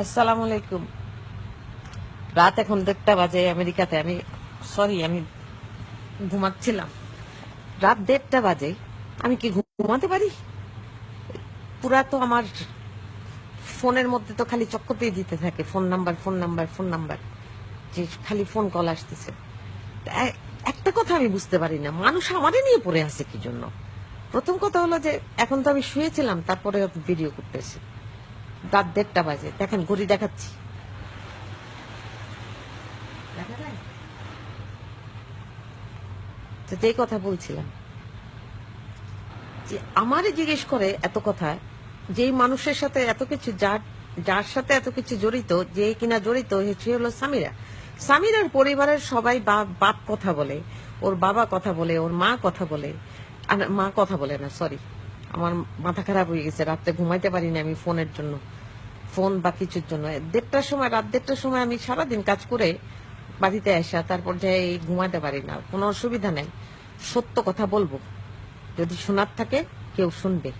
আসসালামু আলাইকুম। রাত এখন 1টা বাজে আমেরিকাতে। আমি ঘুমাচ্ছিলাম। রাত 1:30 বাজে। আমি কি ঘুমাতে পারি? পুরা তো আমার ফোনের মধ্যে তো খালি চক্করতেই দিতে থাকে, phone number phone number phone number, যে খালি ফোন কল আসতেছে। তা একটা কথা আমি বুঝতে পারি না, মানুষ আমারে নিয়ে পড়ে আছে কি জন্য। প্রথম কথা হলো যে এখন তো আমি শুয়েছিলাম, তারপরে ভিডিও করতেছি। রাত 1:30 বাজে, দেখেন ঘড়ি দেখাচ্ছি। দেখা যায়? তো যেই কথা বলছিলাম, যে আমারে জিজ্ঞেস করে এত কথা, যেই মানুষের সাথে এত কিছু, যার সাথে এত কিছু জড়িত, যে কিনা জড়িত, সে হলো সামিরা। সামিরার পরিবারের সবাই বাপ কথা বলে, ওর বাবা কথা বলে, ওর মা কথা বলে। মা কথা বলে না, সরি, আমার মাথা খারাপ হয়ে গেছে, রাত্রে ঘুমাইতে পারি না আমি ফোনের জন্য, ফোন বা কিছুর জন্য। রাত 1:30টার সময় আমি সারাদিন কাজ করে বাড়িতে আসা, তারপর যাই ঘুমাতে পারি না। কোনো অসুবিধা নেই, সত্য কথা বলবো, যদি শোনার থাকে কেউ শুনবে।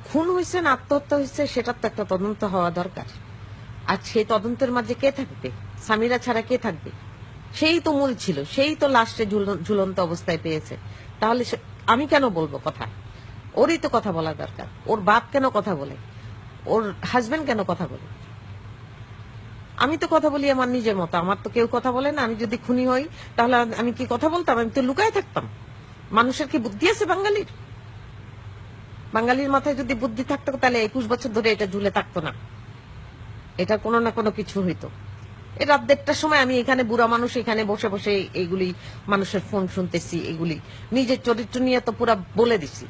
খুন হয়েছে না আত্মহত্যা হয়েছে, সেটার তো একটা তদন্ত হওয়া দরকার। আর সেই তদন্তের মাঝে কে থাকবে? সামিরা ছাড়া কে থাকবে? সেই তো মূল ছিল, সেই তো লাস্টে ঝুলন্ত অবস্থায় পেয়েছে। তাহলে আমি কেন বলবো কথা? ওরই তো কথা বলা দরকার। ওর বাপ কেন কথা বলে? ওর হাজবেন্ড কেন কথা বলে? আমি তো কথা বলি আমার নিজের মতো, আমার তো কেউ কথা বলে না। আমি যদি খুনি হই, তাহলে আমি কি কথা বলতাম? আমি তো লুকায় থাকতাম। মানুষের কি বুদ্ধি আছে বাঙালির? বাঙালির মাথায় যদি বুদ্ধি থাকতো, তাহলে 21 বছর ধরে এটা ঝুলে থাকতো না, এটা কোনো না কোনো কিছু হইতো। এই রাত 1:30টার সময় আমি এখানে বুড়া মানুষ, এখানে বসে বসে এইগুলি মানুষের ফোন শুনতেছি, এগুলি নিজের চরিত্র নিয়ে তো পুরা বলে দিছি।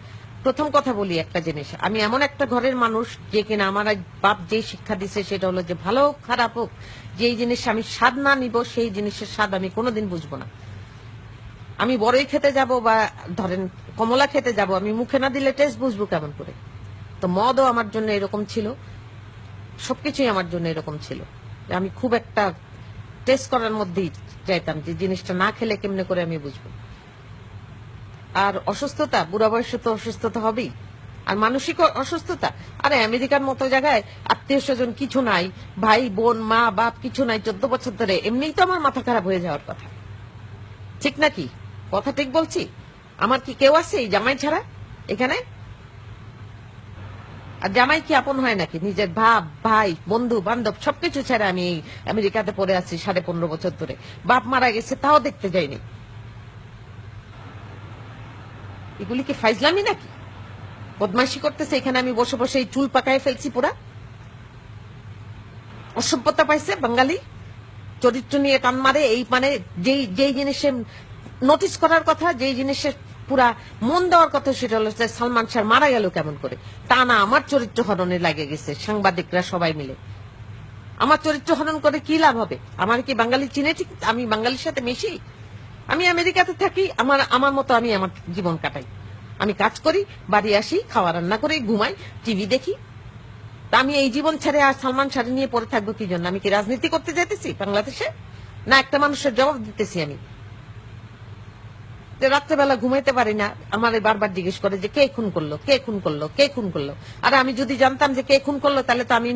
প্রথম কথা বলি একটা জিনিস, আমি এমন একটা ঘরের মানুষ যে কিনা আমার বাপ যেই শিক্ষা দিছে সেটা হলো যে ভালো হোক খারাপ হোক, যেই জিনিস আমি স্বাদ না নিব সেই জিনিসের স্বাদ আমি কোনোদিন বুঝবো না। আমি বড়ই খেতে যাব বা ধরেন কমলা খেতে যাব, আমি মুখে না দিলে টেস্ট বুঝবো কেমন করে? তো মদও আমার জন্য এরকম ছিল, সবকিছুই আমার জন্য এরকম ছিল। আমি খুব একটা টেস্ট করার মধ্যেই চাইতাম যে জিনিসটা না খেলে কেমনে করে আমি বুঝবো। আর অসুস্থতা, বুড়া বয়সে তো অসুস্থতা হবেই। আর মানসিক অসুস্থতা, আরে আমেরিকার মতো জায়গায় আত্মীয় স্বজন কিছু নাই, ভাই বোন মা বাপ কিছু নাই, 14 বছর ধরে, এমনিই তো আমার মাথা খারাপ হয়ে যাওয়ার কথা। ঠিক নাকি? কথা ঠিক বলছি? আমার কি কেউ আছে এই জামাই ছাড়া এখানে? আর জামাই কি আপন হয় নাকি? নিজের বাপ ভাই বন্ধু বান্ধব সবকিছু ছেড়ে আমি এই আমেরিকাতে পড়ে আছি 15.5 বছর ধরে। বাপ মারা গেছে তাও দেখতে যাইনি। এগুলি কি ফাইজলামি নাকি? বদমাইশি করতেছে এখানে, আমি বসে বসে এই চুল পাকায় ফেলছি পুরা। অসভ্যতা পাইছে বাঙালি, চরিত্র নিয়ে টান মারে। এই মানে যেই যেই জিনিসের নোটিস করার কথা, যেই জিনিসের পুরা মন দেওয়ার কথা, সেটা হলো যে সালমান শাহ মারা গেল কেমন করে। তা না, আমার চরিত্র হরণে লাগে গেছে সাংবাদিকরা সবাই মিলে। আমার চরিত্র হরণ করে কি লাভ হবে? আমার কি বাঙালি চিনে? ঠিক আমি বাঙালির সাথে মিশি? আমি আমেরিকাতে থাকি, আমার আমার মতো আমি আমার জীবন কাটাই। আমি কাজ করি, বাড়ি আসি, খাওয়া রান্না করি, ঘুমাই, টিভি দেখি। তা আমি এই জীবন ছেড়ে আর সালমান শাড়ি নিয়ে পড়ে থাকবো কি জন্য? আমি কি রাজনীতি করতে যেতেছি বাংলাদেশে? না একটা মানুষের জবাব দিতেছি আমি। যে রাত্রেবেলা ঘুমাইতে পারি না, আমার বারবার জিজ্ঞেস করে যে কে খুন করলো, কে খুন করলো, কে খুন করলো। আর আমি যদি জানতাম যে কে খুন করলো, তাহলে তো আমি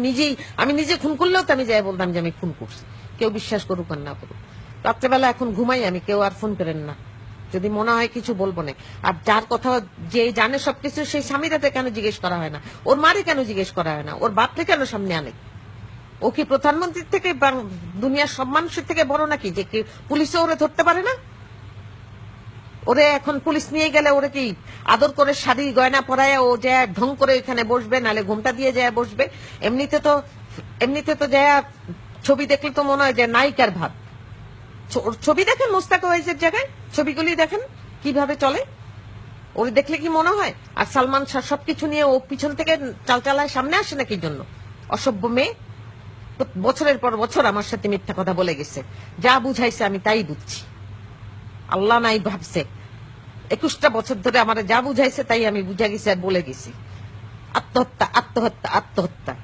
নিজে খুন করলেও তো আমি যাই বলতাম যে আমি খুন করছি, কেউ বিশ্বাস করুক আর না করুক। রাত্রেবেলা এখন ঘুমাই আমি, কেউ আর ফোন করেন না, যদি মনে হয় কিছু বলবো না। আর যার কথা যে জানে সবকিছু, সেই স্বামীরাতে কেন জিজ্ঞেস করা হয় না? ওর মারে কেন জিজ্ঞেস করা হয় না? ওর বাপকে কেন সামনে আনে? ও কি প্রধানমন্ত্রীর থেকে দুনিয়ার সব মানুষের থেকে বড় নাকি, যে পুলিশও ওরে ধরতে পারে না? ওরে এখন পুলিশ নিয়ে গেলে ওরে কি আদর করে শাড়ি গয়না পরায় ও যায় ঢং করে এখানে বসবে, নালে ঘুমটা দিয়ে যায় বসবে? এমনিতে তো যায় ছবি দেখলে তো মনে হয় যে নায়িকার ভাব। ওর ছবি দেখেন মোস্তাক ওয়াইজের জায়গায়, ছবিগুলি দেখেন কিভাবে চলে, ওরে দেখলে কি মনে হয়? আর সালমান শাহ সবকিছু নিয়ে ও পিছন থেকে চালচালায় সামনে আসে নাকি জন্য? অসভ্য মেয়ে, বছরের পর বছর আমার সাথে মিথ্যা কথা বলে গেছে। যা বুঝাইছে আমি তাই বুঝছি, আল্লাহ নাই ভাবছে। 21টা বছর ধরে আমার যা বুঝাইছে তাই আমি বুঝা গেছি আর বলে গেছি। আত্মহত্যা আত্মহত্যা আত্মহত্যা।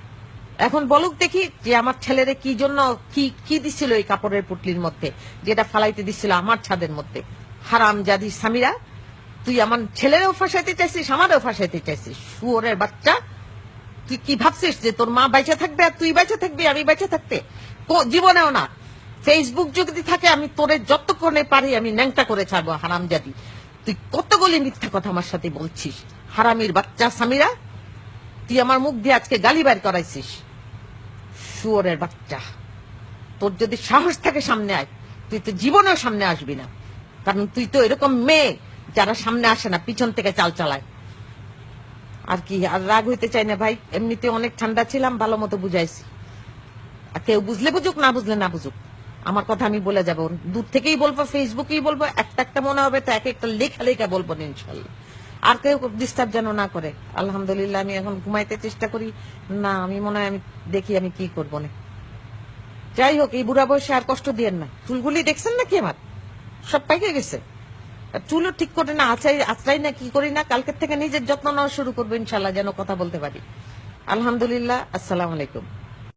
এখন বলুক দেখি যে আমার ছেলেরে কি জন্য কি কি দিছিল এই কাপড়ের পুটলির মধ্যে, যেটা ফালাইতে দিছিল আমার ছাদের মধ্যে। হারাম জাদি সামিরা, তুই আমার ছেলেরও ফাঁসাইতে চাইছিস, আমারও ফাঁসাইতে চাইছিস, শুয়োরের বাচ্চা। তুই কি ভাবছিস যে তোর মা বেঁচে থাকবে আর তুই বেঁচে থাকবি আমি বেঁচে থাকতে? জীবনেও না। ফেসবুক যদি থাকে আমি তোরে যতক্ষণে পারি আমি ন্যাংটা করে ছাড়বো। হারামজাদি, তুই কতগুলি মিথ্যা কথা আমার সাথে বলছিস। হারামির বাচ্চা সামিরা, তুই আমার মুখ দিয়ে আজকে গালি বাইর করাইছিস। শুয়োরের বাচ্চা, তোর যদি সাহস থাকে সামনে আয়। তুই তো জীবনেও সামনে আসবি না, কারণ তুই তো এরকম মেয়ে যারা সামনে আসে না, পিছন থেকে চাল চালায়। আর কি, আর রাগ হইতে চাই না ভাই, এমনিতে অনেক ঠান্ডা ছিলাম, ভালো মতো বুঝাইছি। আর কেউ বুঝলে বুঝুক, না বুঝলে না বুঝুক, আমার কথা আমি বলে যাবো। দূর থেকেই বলবো, ফেসবুকেই বলবো, একটা একটা মনে হবে তো এক একটা লেখা লেখা বলবো ইনশাল্লাহ। আর কেউ ডিস্টার্ব যেন না করে। আলহামদুলিল্লাহ আমি এখন ঘুমাইতে চেষ্টা করি না, আমি মনে হয় আমি দেখি আমি কি করবো না। যাই হোক, এই বুড়া বয়সে আর কষ্ট দিয়েন না। চুলগুলি দেখছেন নাকি আমার সব পাইকে গেছে। আর চুলও ঠিক করে না, আছড়াই না, কি করি না। কালকের থেকে নিজের যত্ন নেওয়া শুরু করবো ইনশাল্লাহ, যেন কথা বলতে পারি। আলহামদুলিল্লাহ, আসসালামু আলাইকুম।